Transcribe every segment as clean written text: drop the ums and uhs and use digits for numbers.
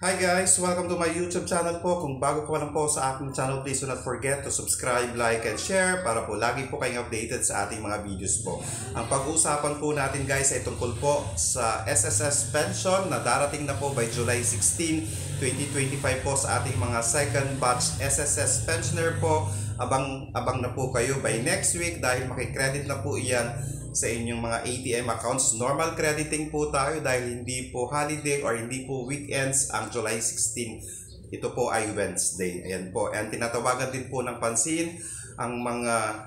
Hi guys! Welcome to my YouTube channel po. Kung bago po lang po sa aking channel, please do not forget to subscribe, like, and share para po lagi po kayong updated sa ating mga videos po. Ang pag-uusapan po natin guys ay tungkol po sa SSS pension na darating na po by July 16, 2025 po sa ating mga second batch SSS pensioner po. Abang na po kayo by next week dahil makikredit na po iyan sa inyong mga ATM accounts. Normal crediting po tayo dahil hindi po holiday or hindi po weekends ang July 16. Ito po ay Wednesday. Ayan po. And tinatawagan din po ng pansin ang mga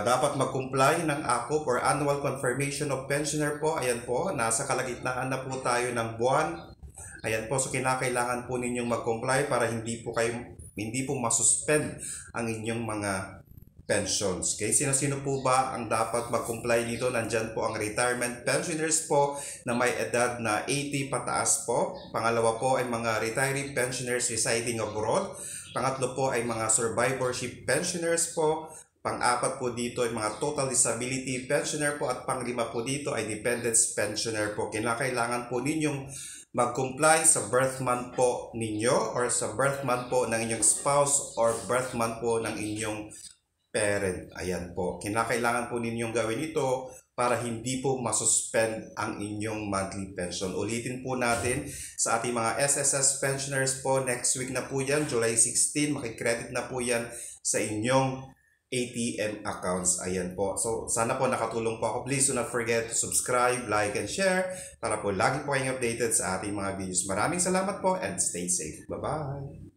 dapat mag-comply ng ACOP or Annual Confirmation of Pensioner po. Ayan po. Nasa kalagitnaan na po tayo ng buwan. Ayan po. So kinakailangan po ninyong mag-comply para hindi po masuspend ang inyong mga pensions. Okay? Sino-sino po ba ang dapat mag-comply dito? Nandyan po ang retirement pensioners po na may edad na 80 pataas po. Pangalawa po ay mga retiree pensioners residing abroad. Pangatlo po ay mga survivorship pensioners po. Pang-apat po dito ay mga total disability pensioner po. At pang-lima po dito ay dependents pensioner po. Kinakailangan po ninyong mag-comply sa birth month po ninyo or sa birth month po ng inyong spouse or birth month po ng inyong parent. Ayan po. Kinakailangan po ninyong gawin ito para hindi po masuspend ang inyong monthly pension. Ulitin po natin sa ating mga SSS pensioners po. Next week na po yan, July 16. Makikredit na po yan sa inyong ATM accounts. Ayan po. So, sana po nakatulong po ako. Please do not forget to subscribe, like, and share para po lagi po kayong updated sa ating mga videos. Maraming salamat po and stay safe. Bye-bye!